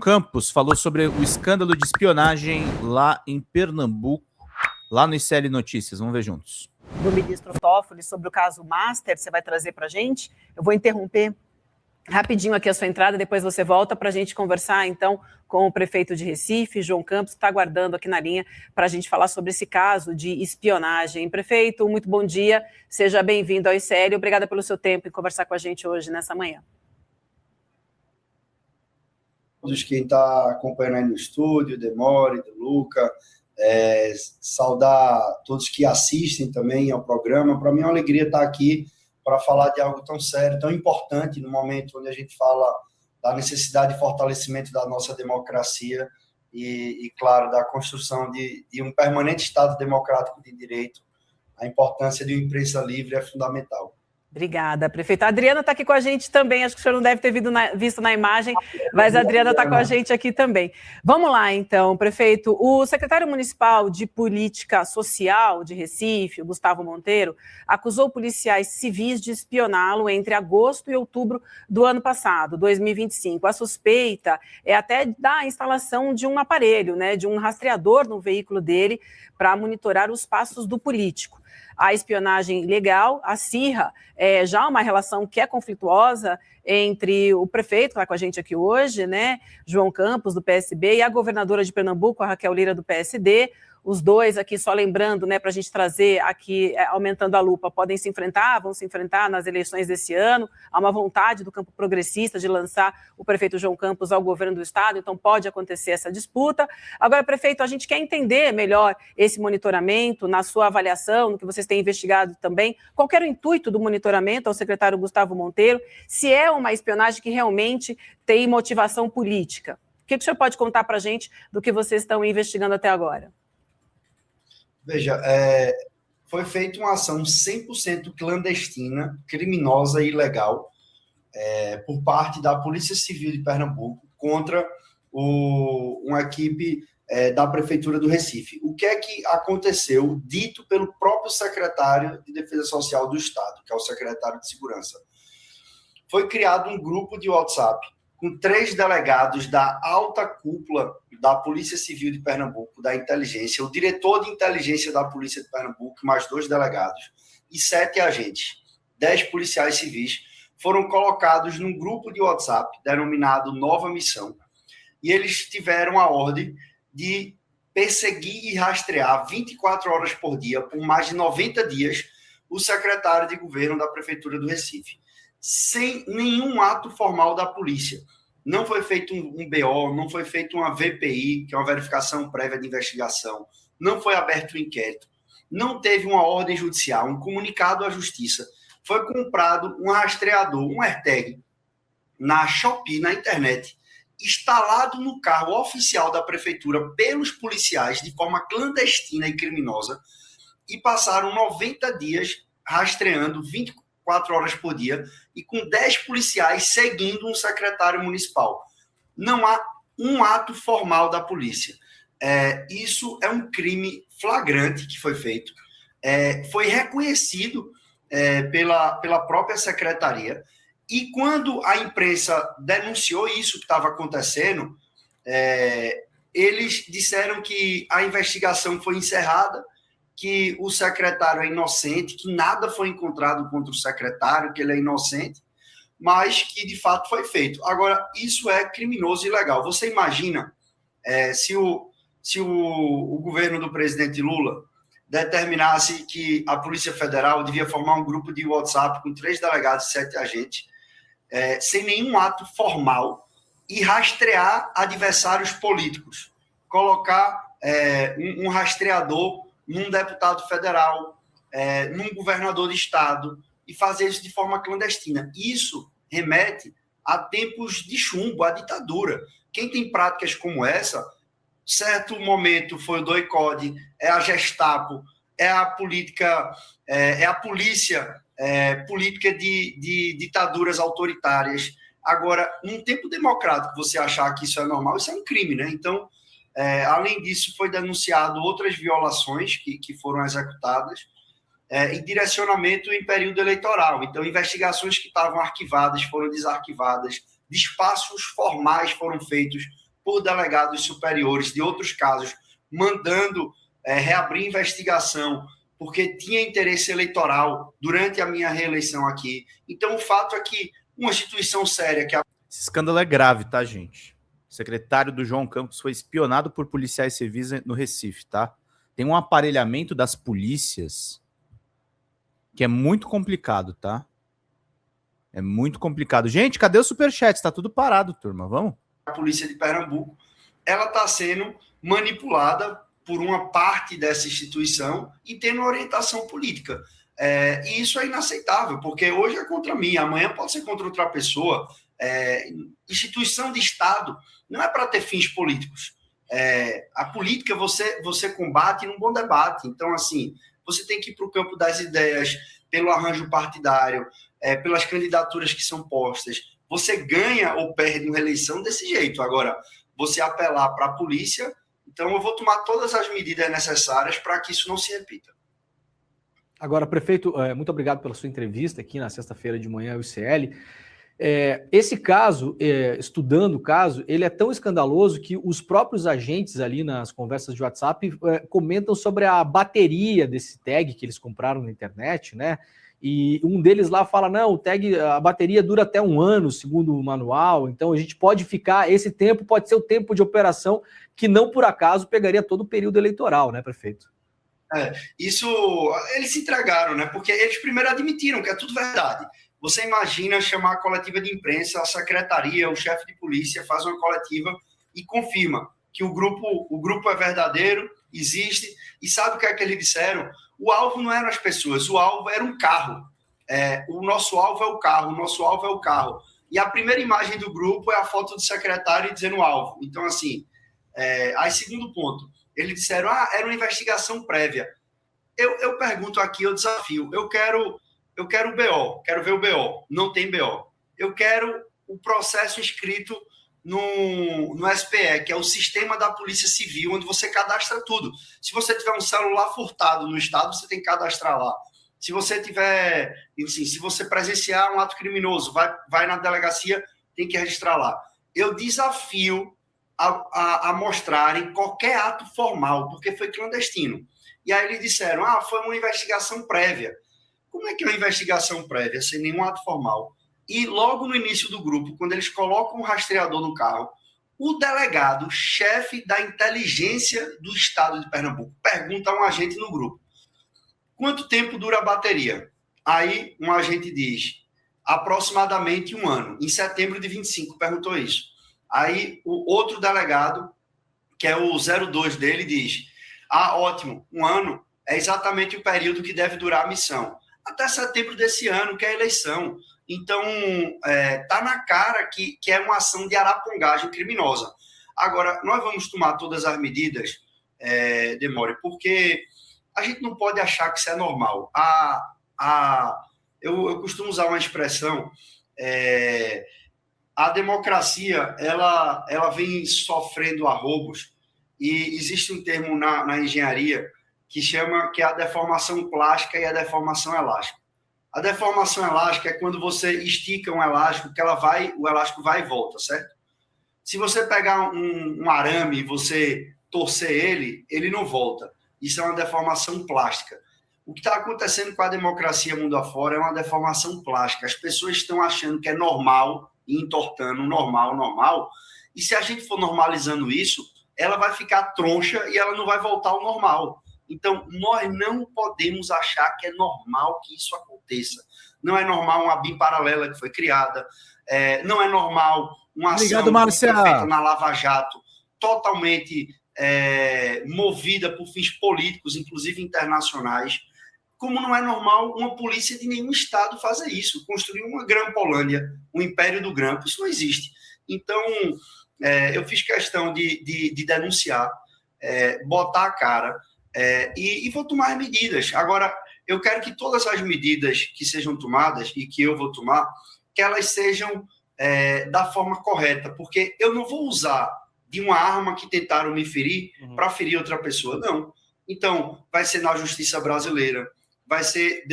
Campos falou sobre o escândalo de espionagem lá em Pernambuco, lá no ICL Notícias. Vamos ver juntos. Do ministro Toffoli sobre o caso Master, você vai trazer para a gente. Eu vou interromper rapidinho aqui a sua entrada, depois você volta para a gente conversar, então, com o prefeito de Recife, João Campos, que está aguardando aqui na linha para a gente falar sobre esse caso de espionagem. Prefeito, muito bom dia, seja bem-vindo ao ICL, obrigada pelo seu tempo em conversar com a gente hoje, nessa manhã. Todos quem está acompanhando aí no estúdio, Demore, do Luca, saudar todos que assistem também ao programa. Para mim é uma alegria estar aqui para falar de algo tão sério, tão importante, no momento onde a gente fala da necessidade de fortalecimento da nossa democracia e claro, da construção de um permanente Estado democrático de direito. A importância de uma imprensa livre é fundamental. Obrigada, prefeita. A Adriana está aqui com a gente também, acho que o senhor não deve ter visto na imagem, mas a Adriana está com a gente aqui também. Vamos lá, então, prefeito. O secretário municipal de Política Social de Recife, o Gustavo Monteiro, acusou policiais civis de espioná-lo entre agosto e outubro do ano passado, 2025. A suspeita é até da instalação de um aparelho, né, de um rastreador no veículo dele para monitorar os passos do político. A espionagem legal acirra já uma relação que é conflituosa entre o prefeito, que está com a gente aqui hoje, né, João Campos, do PSB, e a governadora de Pernambuco, a Raquel Lira, do PSD. Os dois aqui, só lembrando, né, para a gente trazer aqui, aumentando a lupa, vão se enfrentar nas eleições desse ano. Há uma vontade do campo progressista de lançar o prefeito João Campos ao governo do estado, então pode acontecer essa disputa. Agora, prefeito, a gente quer entender melhor esse monitoramento, na sua avaliação, no que vocês têm investigado também. Qual era o intuito do monitoramento ao secretário Gustavo Monteiro? Se é uma espionagem que realmente tem motivação política? O que o senhor pode contar para a gente do que vocês estão investigando até agora? Veja, foi feita uma ação 100% clandestina, criminosa e ilegal por parte da Polícia Civil de Pernambuco contra uma equipe da Prefeitura do Recife. O que é que aconteceu, dito pelo próprio secretário de Defesa Social do Estado, que é o secretário de Segurança? Foi criado um grupo de WhatsApp com 3 delegados da alta cúpula da Polícia Civil de Pernambuco, da inteligência, o diretor de inteligência da Polícia de Pernambuco, mais 2 delegados, e 7 agentes, 10 policiais civis, foram colocados num grupo de WhatsApp, denominado Nova Missão, e eles tiveram a ordem de perseguir e rastrear 24 horas por dia, por mais de 90 dias, o secretário de governo da Prefeitura do Recife, sem nenhum ato formal da polícia. Não foi feito um BO, não foi feito uma VPI, que é uma verificação prévia de investigação, não foi aberto um inquérito, não teve uma ordem judicial, um comunicado à justiça. Foi comprado um rastreador, um AirTag, na Shopee, na internet, instalado no carro oficial da prefeitura pelos policiais de forma clandestina e criminosa, e passaram 90 dias rastreando 24 horas por dia e com 10 policiais seguindo um secretário municipal. Não há um ato formal da polícia. Isso é um crime flagrante que foi feito. Foi reconhecido pela própria secretaria, e quando a imprensa denunciou isso que estava acontecendo, eles disseram que a investigação foi encerrada, que o secretário é inocente, que nada foi encontrado contra o secretário, que ele é inocente, mas que de fato foi feito. Agora, isso é criminoso e ilegal. Você imagina se o governo do presidente Lula determinasse que a Polícia Federal devia formar um grupo de WhatsApp com 3 delegados e 7 agentes, sem nenhum ato formal, e rastrear adversários políticos, colocar um rastreador num deputado federal, num governador de estado, e fazer isso de forma clandestina. Isso remete a tempos de chumbo, à ditadura. Quem tem práticas como essa, certo momento foi o DOI-CODE, é a Gestapo, é a política, é a polícia política de ditaduras autoritárias. Agora, num tempo democrático, você achar que isso é normal, isso é um crime, né? Então, além disso, foi denunciado outras violações que foram executadas e direcionamento em período eleitoral. Então, investigações que estavam arquivadas foram desarquivadas, despachos formais foram feitos por delegados superiores de outros casos, mandando reabrir investigação, porque tinha interesse eleitoral durante a minha reeleição aqui. Então, o fato é que uma instituição séria... Esse escândalo é grave, tá, gente? O secretário do João Campos foi espionado por policiais civis no Recife, tá? Tem um aparelhamento das polícias que é muito complicado, tá? É muito complicado. Gente, cadê o superchat? Tá tudo parado, turma. Vamos? A polícia de Pernambuco, ela está sendo manipulada por uma parte dessa instituição e tendo orientação política. E isso é inaceitável, porque hoje é contra mim, amanhã pode ser contra outra pessoa. Instituição de Estado não é para ter fins políticos. A política você combate num bom debate. Então, assim, você tem que ir para o campo das ideias, pelo arranjo partidário, pelas candidaturas que são postas. Você ganha ou perde uma eleição desse jeito. Agora, você apelar para a polícia, então eu vou tomar todas as medidas necessárias para que isso não se repita. Agora, prefeito, muito obrigado pela sua entrevista aqui na sexta-feira de manhã ao ICL. Esse caso, estudando o caso, ele é tão escandaloso que os próprios agentes ali nas conversas de WhatsApp comentam sobre a bateria desse tag que eles compraram na internet, né? E um deles lá fala, não, a bateria dura até 1 ano, segundo o manual, então a gente pode ficar, esse tempo pode ser o tempo de operação que não por acaso pegaria todo o período eleitoral, né, prefeito? Isso, eles se entregaram, né? Porque eles primeiro admitiram que é tudo verdade. Você imagina chamar a coletiva de imprensa, a secretaria, o chefe de polícia faz uma coletiva e confirma que o grupo é verdadeiro, existe, e sabe o que é que eles disseram? O alvo não eram as pessoas, o alvo era um carro. O nosso alvo é o carro, o nosso alvo é o carro. E a primeira imagem do grupo é a foto do secretário dizendo alvo. Então, assim, aí segundo ponto, eles disseram, era uma investigação prévia. Eu pergunto aqui, eu desafio, eu quero o BO, quero ver o BO, não tem BO. Eu quero o processo escrito no SPE, que é o Sistema da Polícia Civil, onde você cadastra tudo. Se você tiver um celular furtado no estado, você tem que cadastrar lá. Se você tiver, enfim, se você presenciar um ato criminoso, vai na delegacia, tem que registrar lá. Eu desafio a mostrarem qualquer ato formal, porque foi clandestino. E aí eles disseram, foi uma investigação prévia. Como é que é uma investigação prévia, sem nenhum ato formal? E logo no início do grupo, quando eles colocam um rastreador no carro, o delegado, chefe da inteligência do estado de Pernambuco, pergunta a um agente no grupo, quanto tempo dura a bateria? Aí um agente diz, aproximadamente 1 ano. Em setembro de 25, perguntou isso. Aí o outro delegado, que é o 02 dele, diz, ótimo, 1 ano é exatamente o período que deve durar a missão. Até setembro desse ano, que é a eleição. Então, tá na cara que é uma ação de arapongagem criminosa. Agora, nós vamos tomar todas as medidas, Demore, porque a gente não pode achar que isso é normal. Eu costumo usar uma expressão, a democracia, ela vem sofrendo arroubos, e existe um termo na engenharia que é a deformação plástica e a deformação elástica. A deformação elástica é quando você estica um elástico, que o elástico vai e volta, certo? Se você pegar um arame e você torcer ele não volta. Isso é uma deformação plástica. O que está acontecendo com a democracia mundo afora é uma deformação plástica. As pessoas estão achando que é normal, e entortando normal, e se a gente for normalizando isso, ela vai ficar troncha e ela não vai voltar ao normal. Então, nós não podemos achar que é normal que isso aconteça. Não é normal uma BIM paralela que foi criada, não é normal uma ação feita na Lava Jato, totalmente movida por fins políticos, inclusive internacionais, como não é normal uma polícia de nenhum estado fazer isso, construir uma Grampolândia, um império do grampo, isso não existe. Então, eu fiz questão de denunciar, botar a cara, e vou tomar as medidas. Agora, eu quero que todas as medidas que sejam tomadas e que eu vou tomar, que elas sejam da forma correta, porque eu não vou usar de uma arma que tentaram me ferir para ferir outra pessoa, não. Então, vai ser na justiça brasileira, vai ser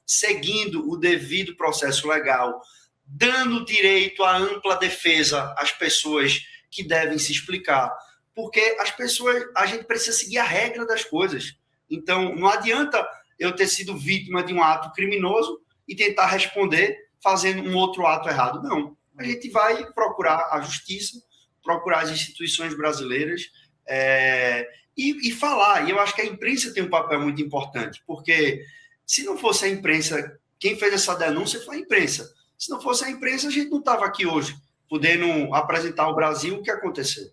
seguindo o devido processo legal, dando direito à ampla defesa às pessoas que devem se explicar, porque as pessoas, a gente precisa seguir a regra das coisas. Então, não adianta eu ter sido vítima de um ato criminoso e tentar responder fazendo um outro ato errado. Não. A gente vai procurar a justiça, procurar as instituições brasileiras e falar. E eu acho que a imprensa tem um papel muito importante, porque se não fosse a imprensa, quem fez essa denúncia foi a imprensa. Se não fosse a imprensa, a gente não estava aqui hoje, podendo apresentar ao Brasil o que aconteceu.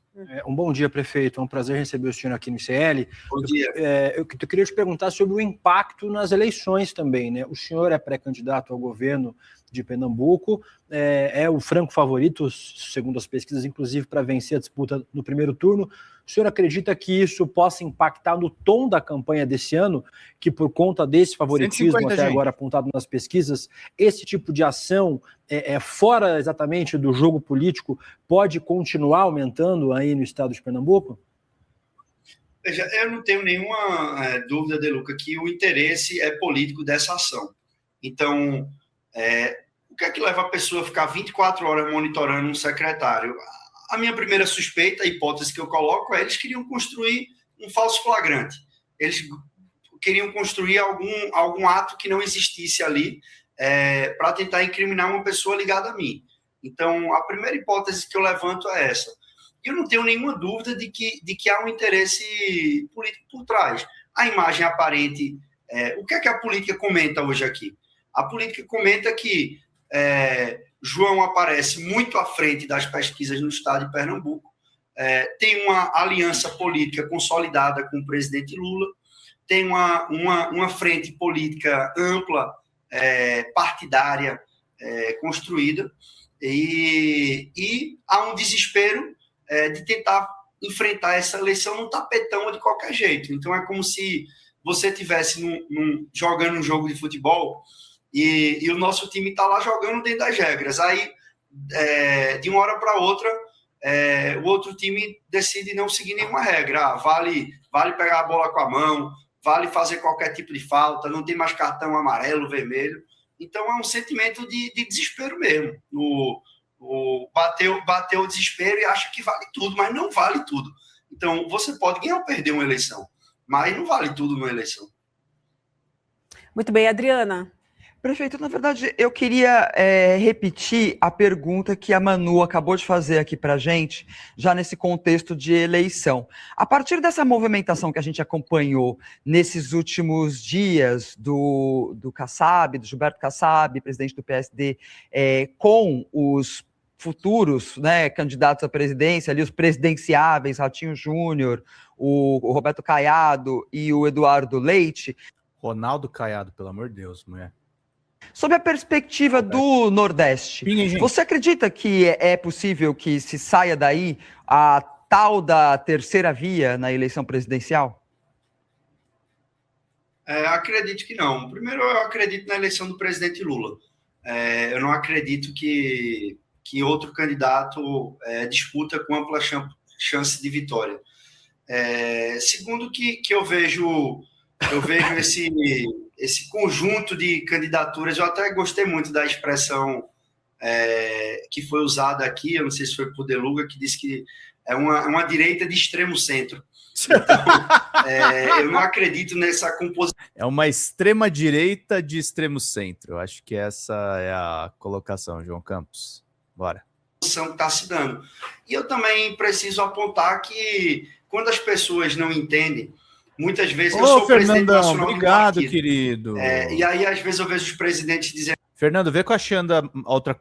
Um bom dia, prefeito. É um prazer receber o senhor aqui no ICL. Bom dia. Eu queria te perguntar sobre o impacto nas eleições também, né? O senhor é pré-candidato ao governo de Pernambuco, é o franco favorito, segundo as pesquisas, inclusive para vencer a disputa no primeiro turno. O senhor acredita que isso possa impactar no tom da campanha desse ano, que por conta desse favoritismo até agora apontado nas pesquisas, esse tipo de ação, fora exatamente do jogo político, pode continuar aumentando aí no estado de Pernambuco? Veja, eu não tenho nenhuma dúvida, De Luca, que o interesse é político dessa ação. Então, o que é que leva a pessoa a ficar 24 horas monitorando um secretário? A minha primeira suspeita, a hipótese que eu coloco eles queriam construir um falso flagrante. Eles queriam construir algum ato que não existisse ali para tentar incriminar uma pessoa ligada a mim. Então, a primeira hipótese que eu levanto é essa. Eu não tenho nenhuma dúvida de que há um interesse político por trás. A imagem aparente... o que é que a política comenta hoje aqui? A política comenta que João aparece muito à frente das pesquisas no estado de Pernambuco, tem uma aliança política consolidada com o presidente Lula, tem uma frente política ampla, partidária, construída, e há um desespero de tentar enfrentar essa eleição no tapetão de qualquer jeito. Então, é como se você estivesse jogando um jogo de futebol e o nosso time está lá jogando dentro das regras. Aí, de uma hora para outra, o outro time decide não seguir nenhuma regra. Vale pegar a bola com a mão, vale fazer qualquer tipo de falta, não tem mais cartão amarelo, vermelho. Então, é um sentimento de desespero mesmo. Bateu o desespero e acha que vale tudo, mas não vale tudo. Então, você pode ganhar ou perder uma eleição, mas não vale tudo numa eleição. Muito bem, Adriana. Prefeito, na verdade, eu queria repetir a pergunta que a Manu acabou de fazer aqui para a gente, já nesse contexto de eleição. A partir dessa movimentação que a gente acompanhou nesses últimos dias do Kassab, do Gilberto Kassab, presidente do PSD, com os futuros, né, candidatos à presidência, ali os presidenciáveis, Ratinho Júnior, o Roberto Caiado e o Eduardo Leite. Ronaldo Caiado, pelo amor de Deus, mulher. Sob a perspectiva do Nordeste, você acredita que é possível que se saia daí a tal da terceira via na eleição presidencial? Acredito que não. Primeiro, eu acredito na eleição do presidente Lula. Eu não acredito que outro candidato disputa com ampla chance de vitória. Segundo, que eu vejo esse conjunto de candidaturas. Eu até gostei muito da expressão que foi usada aqui, eu não sei se foi por De Luca, que disse que é uma direita de extremo centro. Então, eu não acredito nessa composição. É uma extrema direita de extremo centro. Eu acho que essa é a colocação, João Campos. Bora. Que está se dando. E eu também preciso apontar que quando as pessoas não entendem, muitas vezes eu sou presidente nacional do partido. Querido. E aí, às vezes, eu vejo os presidentes dizendo... Fernando, vê com a Xanda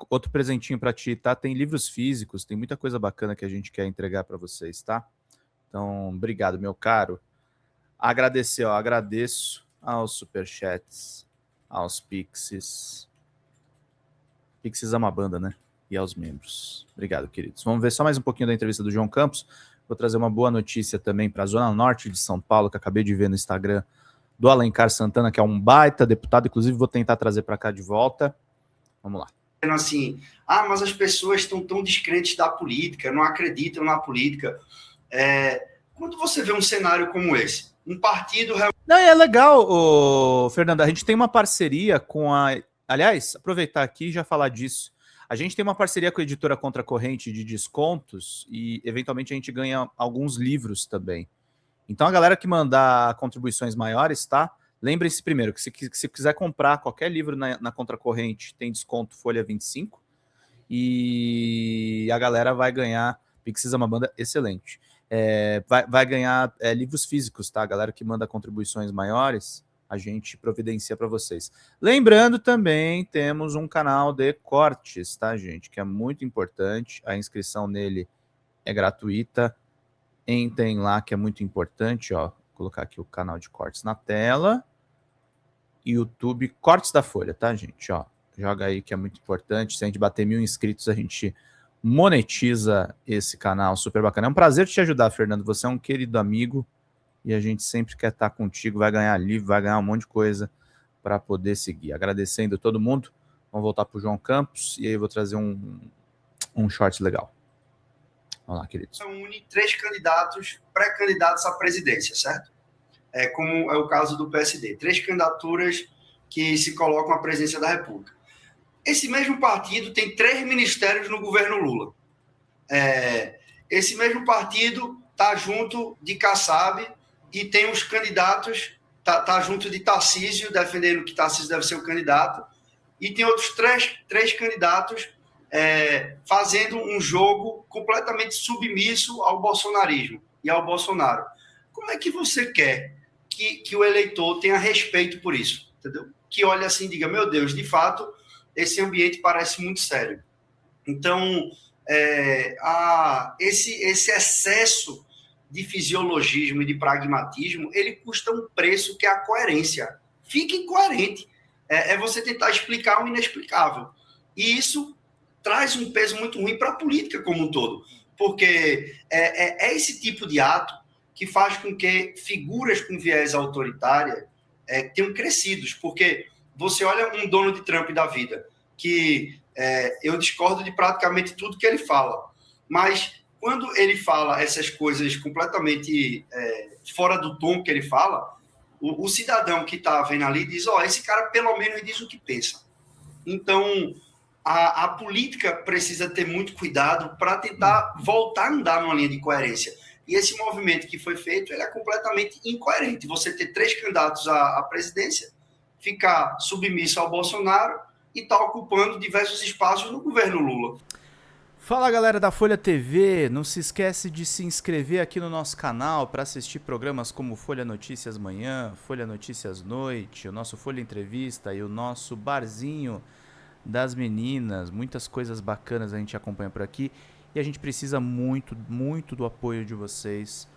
outro presentinho para ti, tá? Tem livros físicos, tem muita coisa bacana que a gente quer entregar para vocês, tá? Então, obrigado, meu caro. Agradeço aos superchats, aos Pixies. Pixies é uma banda, né? E aos membros. Obrigado, queridos. Vamos ver só mais um pouquinho da entrevista do João Campos. Vou trazer uma boa notícia também para a Zona Norte de São Paulo, que acabei de ver no Instagram do Alencar Santana, que é um baita deputado, inclusive vou tentar trazer para cá de volta. Vamos lá. Assim, mas as pessoas estão tão descrentes da política, não acreditam na política. Quando você vê um cenário como esse, um partido... Não, é legal, Fernando, a gente tem uma parceria com a... Aliás, aproveitar aqui e já falar disso. A gente tem uma parceria com a editora Contracorrente de descontos e, eventualmente, a gente ganha alguns livros também. Então, a galera que mandar contribuições maiores, tá? Lembrem-se primeiro que se quiser comprar qualquer livro na Contracorrente, tem desconto Folha 25 e a galera vai ganhar. Pixies é uma banda excelente. Vai ganhar livros físicos, tá? A galera que manda contribuições maiores, a gente providencia para vocês. Lembrando também, temos um canal de cortes, tá, gente? Que é muito importante. A inscrição nele é gratuita. Entrem lá, que é muito importante, ó. Vou colocar aqui o canal de cortes na tela. YouTube Cortes da Folha, tá, gente? Ó, joga aí que é muito importante. Se a gente bater 1.000 inscritos, a gente monetiza esse canal super bacana. É um prazer te ajudar, Fernando. Você é um querido amigo e a gente sempre quer estar contigo. Vai ganhar livro, vai ganhar um monte de coisa para poder seguir. Agradecendo todo mundo. Vamos voltar para o João Campos e aí eu vou trazer um short legal. Vamos lá, queridos. Une 3 candidatos, pré-candidatos à presidência, certo? Como é o caso do PSD. 3 candidaturas que se colocam à presidência da República. Esse mesmo partido tem 3 ministérios no governo Lula. Esse mesmo partido está junto de Kassab e tem os candidatos, está junto de Tarcísio, defendendo que Tarcísio deve ser o candidato, e tem outros 3 candidatos fazendo um jogo completamente submisso ao bolsonarismo e ao Bolsonaro. Como é que você quer que o eleitor tenha respeito por isso? Entendeu? Que olhe assim e diga, meu Deus, de fato, esse ambiente parece muito sério. Então, esse excesso de fisiologismo e de pragmatismo, ele custa um preço que é a coerência. Fique incoerente. Você tentar explicar o inexplicável. E isso traz um peso muito ruim para a política como um todo, porque é esse tipo de ato que faz com que figuras com viés autoritária tenham crescidos, porque você olha um Donald Trump da vida, que eu discordo de praticamente tudo que ele fala, mas quando ele fala essas coisas completamente fora do tom que ele fala, o cidadão que está vendo ali diz, esse cara pelo menos diz o que pensa. Então, a política precisa ter muito cuidado para tentar voltar a andar numa linha de coerência. E esse movimento que foi feito, ele é completamente incoerente. Você ter 3 candidatos à presidência, ficar submisso ao Bolsonaro e estar ocupando diversos espaços no governo Lula. Fala, galera da Folha TV, não se esquece de se inscrever aqui no nosso canal para assistir programas como Folha Notícias Manhã, Folha Notícias Noite, o nosso Folha Entrevista e o nosso Barzinho das Meninas. Muitas coisas bacanas a gente acompanha por aqui e a gente precisa muito, muito do apoio de vocês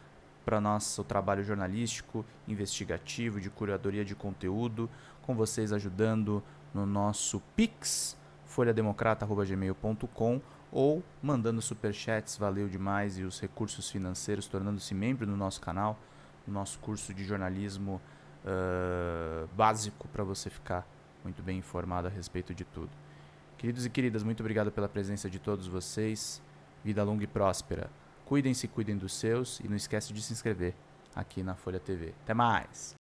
para nosso trabalho jornalístico, investigativo, de curadoria de conteúdo, com vocês ajudando no nosso Pix, folhademocrata@gmail.com, ou mandando superchats, valeu demais, e os recursos financeiros, tornando-se membro do nosso canal, no nosso curso de jornalismo básico, para você ficar muito bem informado a respeito de tudo. Queridos e queridas, muito obrigado pela presença de todos vocês. Vida longa e próspera. Cuidem-se, cuidem dos seus e não esquece de se inscrever aqui na Folha TV. Até mais!